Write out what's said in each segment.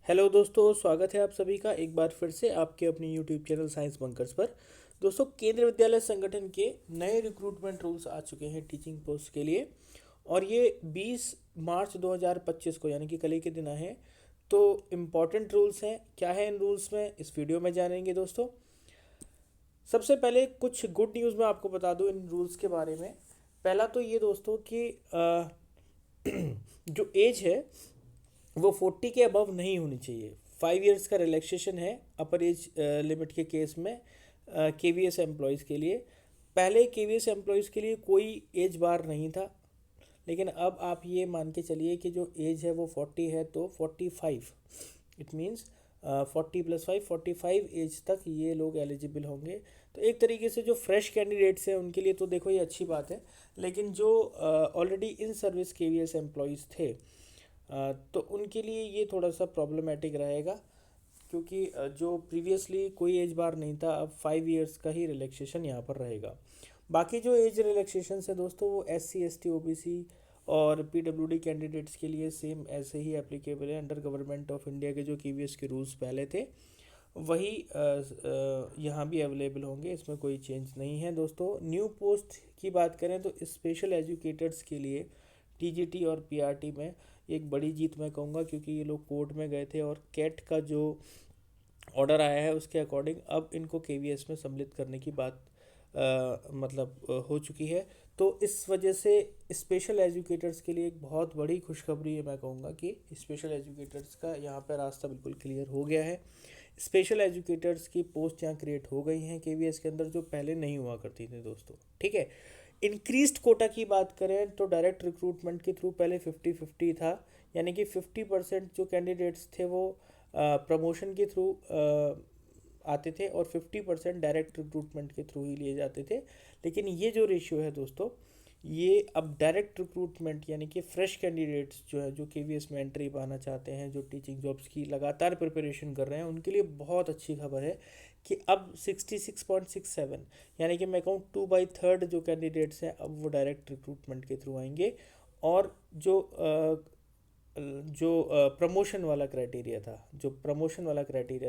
Hello दोस्तों, स्वागत है आप सभी का एक बार फिर से आपके अपने यूट्यूब चैनल साइंस बंकर्स पर। दोस्तों, केंद्रीय विद्यालय संगठन के नए रिक्रूटमेंट रूल्स आ चुके हैं टीचिंग पोस्ट के लिए। और ये 20 मार्च 2025 को यानी कि कल ही के दिन आए हैं। तो इम्पॉर्टेंट रूल्स हैं, क्या है इन रूल्स में इस वीडियो में जानेंगे दोस्तों। सबसे पहले कुछ गुड न्यूज़ मैं आपको बता दूं इन रूल्स के बारे में। पहला तो ये दोस्तों कि जो एज है वो 40 के अबव नहीं होनी चाहिए। 5 इयर्स का रिलैक्सेशन है अपर एज लिमिट के केस में के वी एस एम्प्लॉयज़ के लिए। पहले के वी एस एम्प्लॉयज़ के लिए कोई एज बार नहीं था, लेकिन अब आप ये मान के चलिए कि जो एज है वो 40 है तो 45, इट मीन्स 40 + 5 45 एज तक ये लोग एलिजिबल होंगे। तो एक तरीके से जो फ्रेश कैंडिडेट्स हैं उनके लिए तो देखो ये अच्छी बात है। लेकिन जो ऑलरेडी इन सर्विस के वी एस एम्प्लॉयज़ थे तो उनके लिए ये थोड़ा सा प्रॉब्लमेटिक रहेगा, क्योंकि जो प्रीवियसली कोई एज बार नहीं था अब 5 इयर्स का ही रिलैक्सेशन यहाँ पर रहेगा। बाकी जो एज रिलैक्सेशन है दोस्तों वो SC ST OBC और PWD कैंडिडेट्स के लिए सेम ऐसे ही एप्लीकेबल है। अंडर गवर्नमेंट ऑफ इंडिया के जो KVS के रूल्स पहले थे वही यहाँ भी अवेलेबल होंगे, इसमें कोई चेंज नहीं है दोस्तों। न्यू पोस्ट की बात करें तो स्पेशल एजुकेटर्स के लिए TGT और PRT में एक बड़ी जीत मैं कहूँगा, क्योंकि ये लोग कोर्ट में गए थे और कैट का जो ऑर्डर आया है उसके अकॉर्डिंग अब इनको KVS में सम्मिलित करने की बात हो चुकी है। तो इस वजह से स्पेशल एजुकेटर्स के लिए एक बहुत बड़ी खुशखबरी है, मैं कहूँगा कि स्पेशल एजुकेटर्स का यहाँ पर रास्ता बिल्कुल क्लियर हो गया है। स्पेशल एजुकेटर्स की पोस्ट यहाँ क्रिएट हो गई हैं KVS के अंदर, जो पहले नहीं हुआ करती थी दोस्तों। ठीक है। इंक्रीज्ड कोटा की बात करें तो डायरेक्ट रिक्रूटमेंट के थ्रू पहले 50-50 था, यानी कि 50% जो कैंडिडेट्स थे वो प्रमोशन के थ्रू आते थे और 50% डायरेक्ट रिक्रूटमेंट के थ्रू ही लिए जाते थे। लेकिन ये जो रेशियो है दोस्तों, ये अब डायरेक्ट रिक्रूटमेंट यानी कि फ्रेश कैंडिडेट्स जो है जो KVS में एंट्री पाना चाहते हैं, जो टीचिंग जॉब्स की लगातार प्रिपरेशन कर रहे हैं, उनके लिए बहुत अच्छी खबर है कि अब 66.67 यानी कि मैं कहूँ 2/3 जो कैंडिडेट्स हैं अब वो डायरेक्ट रिक्रूटमेंट के थ्रू आएंगे। और जो प्रमोशन वाला क्राइटेरिया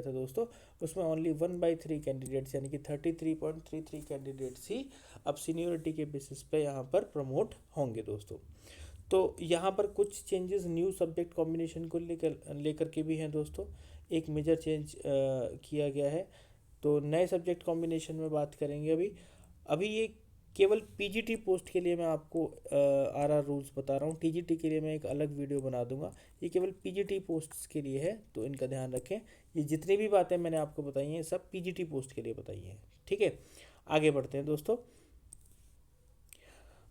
था, दोस्तों, उसमें ओनली 1/3 कैंडिडेट्स यानी कि 33.33 कैंडिडेट्स ही अब सीनियोरिटी के बेसिस पे यहाँ पर प्रमोट होंगे दोस्तों। तो यहाँ पर कुछ चेंजेस न्यू सब्जेक्ट कॉम्बिनेशन को लेकर के भी हैं दोस्तों। एक मेजर चेंज किया गया है। तो नए सब्जेक्ट कॉम्बिनेशन में बात करेंगे अभी। अभी ये केवल PGT पोस्ट के लिए मैं आपको RR रूल्स बता रहा हूँ। TGT के लिए मैं एक अलग वीडियो बना दूंगा। ये केवल PGT पोस्ट्स के लिए है, तो इनका ध्यान रखें। ये जितनी भी बातें मैंने आपको बताई हैं सब PGT पोस्ट के लिए बताई हैं। ठीक है, आगे बढ़ते हैं दोस्तों।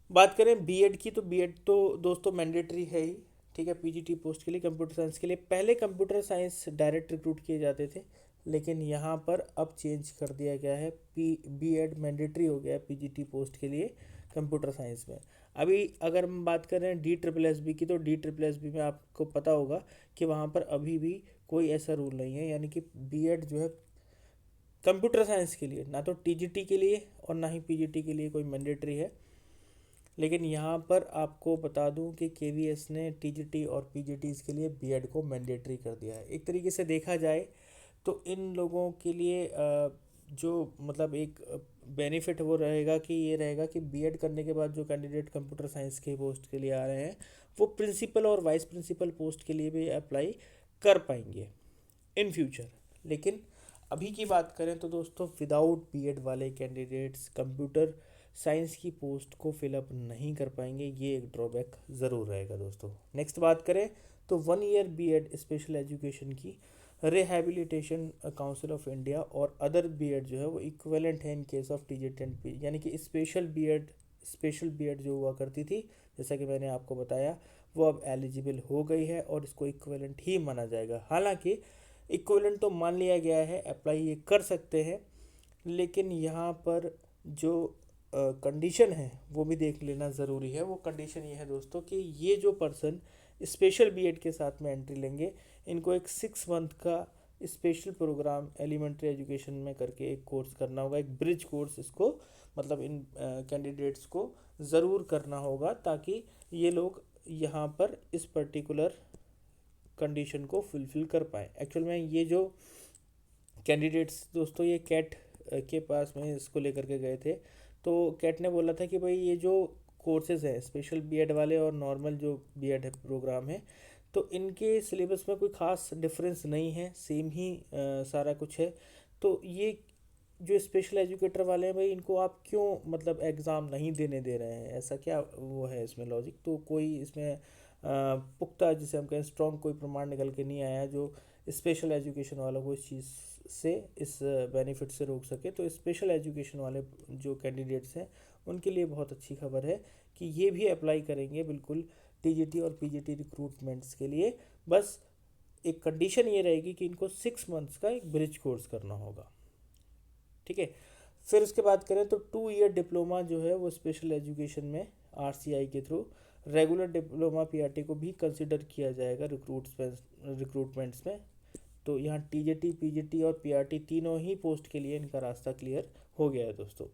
बात करें बीएड की, तो बीएड तो दोस्तों मैंडेटरी है ही। ठीक है, PGT पोस्ट के लिए कंप्यूटर साइंस के लिए पहले कंप्यूटर साइंस डायरेक्ट रिक्रूट किए जाते थे, लेकिन यहाँ पर अब चेंज कर दिया गया है। बीएड मैंडेटरी हो गया है PGT पोस्ट के लिए कंप्यूटर साइंस में। अभी अगर हम बात करें DSSB की, तो DSSB में आपको पता होगा कि वहाँ पर अभी भी कोई ऐसा रूल नहीं है, यानी कि बीएड जो है कंप्यूटर साइंस के लिए ना तो TGT के लिए और ना ही PGT के लिए कोई मैंडेटरी है। लेकिन यहाँ पर आपको बता दूं कि KVS ने TGT और PGTs के लिए बीएड को मैंडेटरी कर दिया है। एक तरीके से देखा जाए तो इन लोगों के लिए जो एक बेनिफिट वो रहेगा कि ये रहेगा कि बीएड करने के बाद जो कैंडिडेट कंप्यूटर साइंस के पोस्ट के लिए आ रहे हैं वो प्रिंसिपल और वाइस प्रिंसिपल पोस्ट के लिए भी अप्लाई कर पाएंगे इन फ्यूचर। लेकिन अभी की बात करें तो दोस्तों विदाउट बीएड वाले कैंडिडेट्स कंप्यूटर साइंस की पोस्ट को फिलअप नहीं कर पाएंगे, ये एक ड्रॉबैक ज़रूर रहेगा दोस्तों। नेक्स्ट बात करें तो 1 ईयर बीएड स्पेशल एजुकेशन की रिहैबिलिटेशन काउंसिल ऑफ इंडिया और अदर बीएड जो है वो इक्विवेलेंट है in case of TGT and P, यानी कि स्पेशल बीएड जो हुआ करती थी, जैसा कि मैंने आपको बताया, वो अब एलिजिबल हो गई है और इसको इक्विवेलेंट ही माना जाएगा। हालांकि इक्विवेलेंट तो मान लिया गया है, अप्लाई ये कर सकते हैं, लेकिन यहाँ पर जो कंडीशन है वो भी देख लेना ज़रूरी है। वो कंडीशन ये है दोस्तों कि ये जो पर्सन स्पेशल बीएड के साथ में एंट्री लेंगे, इनको एक 6 मंथ का स्पेशल प्रोग्राम एलिमेंट्री एजुकेशन में करके एक कोर्स करना होगा, एक ब्रिज कोर्स इसको इन कैंडिडेट्स को ज़रूर करना होगा, ताकि ये लोग यहाँ पर इस पर्टिकुलर कंडीशन को फुलफ़िल कर पाए। एक्चुअल में ये जो कैंडिडेट्स दोस्तों ये कैट के पास में इसको लेकर के गए थे, तो कैट ने बोला था कि भाई ये जो कोर्सेज़ है स्पेशल बीएड वाले और नॉर्मल जो बीएड है प्रोग्राम है, तो इनके सिलेबस में कोई ख़ास डिफरेंस नहीं है, सेम ही सारा कुछ है। तो ये जो स्पेशल एजुकेटर वाले हैं भाई, इनको आप क्यों मतलब एग्ज़ाम नहीं देने दे रहे हैं, ऐसा क्या वो है इसमें लॉजिक? तो कोई इसमें पुख्ता जिसे हम कहें स्ट्रॉन्ग कोई प्रमाण निकल के नहीं आया जो स्पेशल एजुकेशन वालों को इस चीज़ से, इस बेनिफिट से रोक सके। तो स्पेशल एजुकेशन वाले जो कैंडिडेट्स हैं उनके लिए बहुत अच्छी खबर है कि ये भी अप्लाई करेंगे बिल्कुल टीजीटी और पीजीटी रिक्रूटमेंट्स के लिए। बस एक कंडीशन ये रहेगी कि इनको 6 मंथ्स का एक ब्रिज कोर्स करना होगा, ठीक है। फिर उसके बाद करें तो 2 ईयर डिप्लोमा जो है वो स्पेशल एजुकेशन में आरसीआई के थ्रू, रेगुलर डिप्लोमा पीआरटी को भी कंसिडर किया जाएगा रिक्रूटमेंट्स में। तो यहाँ टीजीटी पीजीटी और पीआरटी तीनों ही पोस्ट के लिए इनका रास्ता क्लियर हो गया है दोस्तों।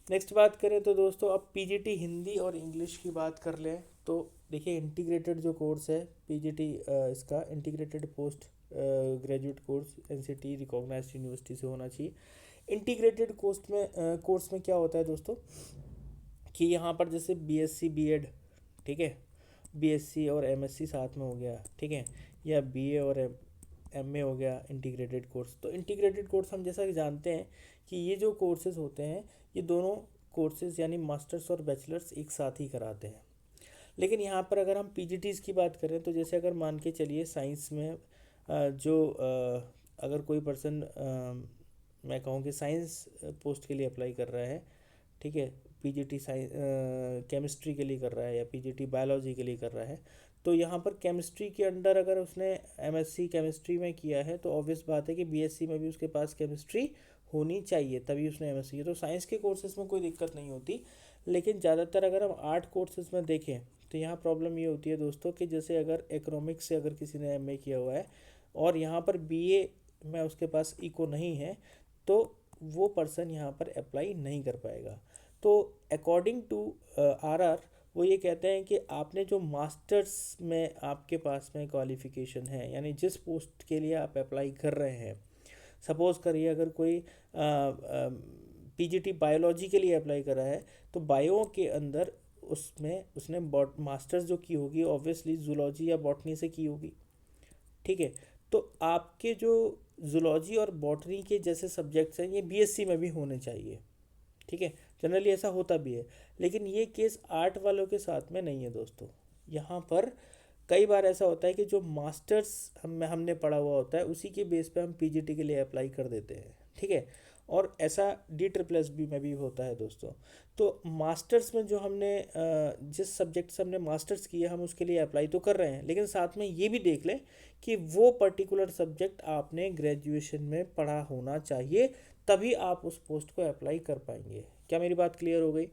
नेक्स्ट बात करें तो दोस्तों अब पीजीटी हिंदी और इंग्लिश की बात कर लें तो देखिए इंटीग्रेटेड जो कोर्स है पीजीटी, इसका integrated post graduate course NCT recognised university से होना चाहिए। इंटीग्रेटेड कोर्स में क्या होता है दोस्तों कि यहाँ पर जैसे बीएससी बीएड, ठीक है, बीएससी और एमएससी साथ में हो गया, ठीक है, या बीए और एमए हो गया इंटीग्रेटेड कोर्स। तो इंटीग्रेटेड कोर्स हम जैसा कि जानते हैं कि ये जो कोर्सेज होते हैं ये दोनों कोर्सेज यानी मास्टर्स और बैचलर्स एक साथ ही कराते हैं। लेकिन यहाँ पर अगर हम पीजीटीज़ की बात करें तो जैसे अगर मान के चलिए साइंस में अगर कोई पर्सन मैं कहूँ कि साइंस पोस्ट के लिए अप्लाई कर रहा है, ठीक है, पीजीटी साइंस केमिस्ट्री के लिए कर रहा है या पीजीटी बायोलॉजी के लिए कर रहा है, तो यहाँ पर केमिस्ट्री के अंडर अगर उसने एमएससी केमिस्ट्री में किया है तो ऑब्वियस बात है कि बीएससी में भी उसके पास केमिस्ट्री होनी चाहिए तभी उसने एमएससी किया। तो साइंस के कोर्सेज में कोई दिक्कत नहीं होती। लेकिन ज़्यादातर अगर हम आर्ट कोर्सेज में देखें तो यहाँ प्रॉब्लम ये होती है दोस्तों कि जैसे अगर इकोनॉमिक्स से अगर किसी ने एमए किया हुआ है और यहाँ पर बीए में उसके पास इको नहीं है तो वो पर्सन यहाँ पर अप्लाई नहीं कर पाएगा। तो अकॉर्डिंग टू आरआर वो ये कहते हैं कि आपने जो मास्टर्स में आपके पास में क्वालिफ़िकेशन है यानी जिस पोस्ट के लिए आप अप्लाई कर रहे हैं, सपोज़ करिए अगर कोई पीजीटी बायोलॉजी के लिए अप्लाई कर रहा है तो बायो के अंदर उसमें उसने मास्टर्स जो की होगी ऑब्वियसली जूलॉजी या बॉटनी से की होगी, ठीक है। तो आपके जो जूलॉजी और बॉटनी के जैसे सब्जेक्ट्स हैं ये बीएससी में भी होने चाहिए, ठीक है, जनरली ऐसा होता भी है। लेकिन ये केस आर्ट वालों के साथ में नहीं है दोस्तों। यहाँ पर कई बार ऐसा होता है कि जो मास्टर्स हमने पढ़ा हुआ होता है उसी के बेस पे हम पीजीटी के लिए अप्लाई कर देते हैं, ठीक है, और ऐसा DSSB में भी होता है दोस्तों। तो मास्टर्स में जो हमने जिस सब्जेक्ट से हमने मास्टर्स किया हम उसके लिए अप्लाई तो कर रहे हैं, लेकिन साथ में ये भी देख लें कि वो पर्टिकुलर सब्जेक्ट आपने ग्रेजुएशन में पढ़ा होना चाहिए, तभी आप उस पोस्ट को अप्लाई कर पाएंगे। क्या मेरी बात क्लियर हो गई?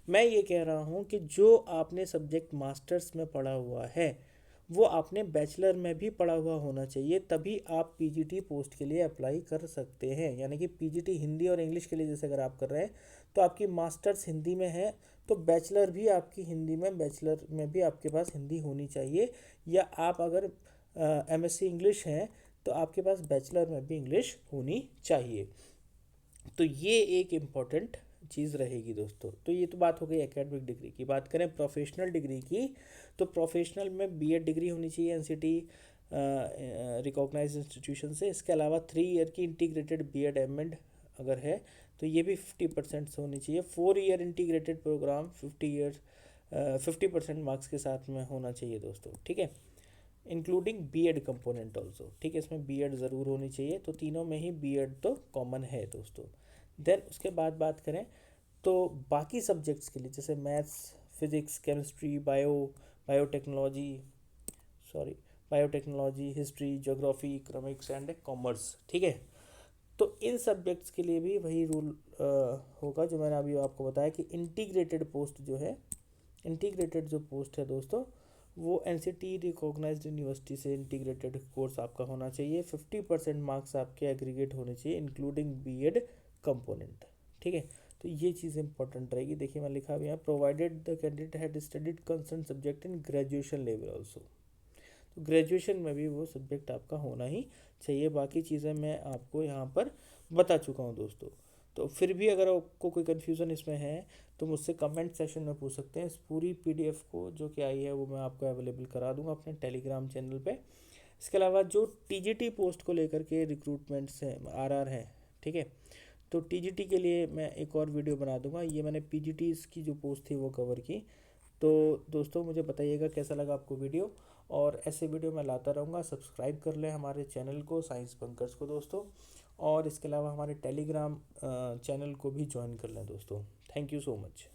मैं ये कह रहा हूँ कि जो आपने सब्जेक्ट मास्टर्स में पढ़ा हुआ है वो आपने बैचलर में भी पढ़ा हुआ होना चाहिए, तभी आप पीजीटी पोस्ट के लिए अप्लाई कर सकते हैं। यानी कि पीजीटी हिंदी और इंग्लिश के लिए जैसे अगर आप कर रहे हैं तो आपकी मास्टर्स हिंदी में है तो बैचलर भी आपकी हिंदी में, बैचलर में भी आपके पास हिंदी होनी चाहिए। या आप अगर एमएससी इंग्लिश हैं तो आपके पास बैचलर में भी इंग्लिश होनी चाहिए। तो ये एक इम्पॉर्टेंट चीज़ रहेगी दोस्तों। तो ये तो बात हो गई एकेडमिक डिग्री की। बात करें प्रोफेशनल डिग्री की तो प्रोफेशनल में बीएड डिग्री होनी चाहिए एनसीटी रिकॉग्नाइज इंस्टीट्यूशन से। इसके अलावा 3 ईयर की इंटीग्रेटेड बीएड एमएड अगर है तो ये भी 50% से होनी चाहिए। 4 ईयर इंटीग्रेटेड प्रोग्राम 50% मार्क्स के साथ में होना चाहिए दोस्तों, ठीक है, इंक्लूडिंग बीएड कंपोनेंट ऑल्सो, ठीक है, इसमें बीएड ज़रूर होनी चाहिए। तो तीनों में ही बीएड तो कॉमन है दोस्तों। देन उसके बाद बात करें तो बाकी सब्जेक्ट्स के लिए जैसे maths, physics, chemistry, biotechnology, history, geography, economics and commerce, ठीक है। तो इन सब्जेक्ट्स के लिए भी वही रूल होगा जो मैंने अभी आपको बताया कि इंटीग्रेटेड पोस्ट जो है, इंटीग्रेटेड जो पोस्ट है दोस्तों वो एनसीटी रिकॉग्नाइज्ड यूनिवर्सिटी से इंटीग्रेटेड कोर्स आपका होना चाहिए। 50% मार्क्स आपके एग्रीगेट होने चाहिए इंक्लूडिंग बीएड कंपोनेंट, ठीक है। तो ये चीज़ इंपॉर्टेंट रहेगी। देखिए मैं लिखा भी है provided the candidate had studied concern subject in graduation level also. Graduation में भी वो सब्जेक्ट आपका होना ही चाहिए। बाकी चीज़ें मैं आपको यहाँ पर बता चुका हूँ दोस्तों। तो फिर भी अगर आपको कोई कन्फ्यूज़न इसमें है तो मुझसे कमेंट सेशन में पूछ सकते हैं। इस पूरी पीडीएफ को जो कि आई है वो मैं आपको अवेलेबल करा दूंगा अपने टेलीग्राम चैनल पे। इसके अलावा जो टीजीटी पोस्ट को लेकर के रिक्रूटमेंट्स हैं, आरआर हैं, ठीक है, तो टीजीटी के लिए मैं एक और वीडियो बना दूंगा। ये मैंने पीजीटीज की जो पोस्ट थी वो कवर की। तो दोस्तों मुझे बताइएगा कैसा लगा आपको वीडियो, और ऐसे वीडियो मैं लाता रहूँगा। सब्सक्राइब कर लें हमारे चैनल को, साइंस बंकर्स को दोस्तों, और इसके अलावा हमारे टेलीग्राम चैनल को भी ज्वाइन कर लें दोस्तों। Thank you so much.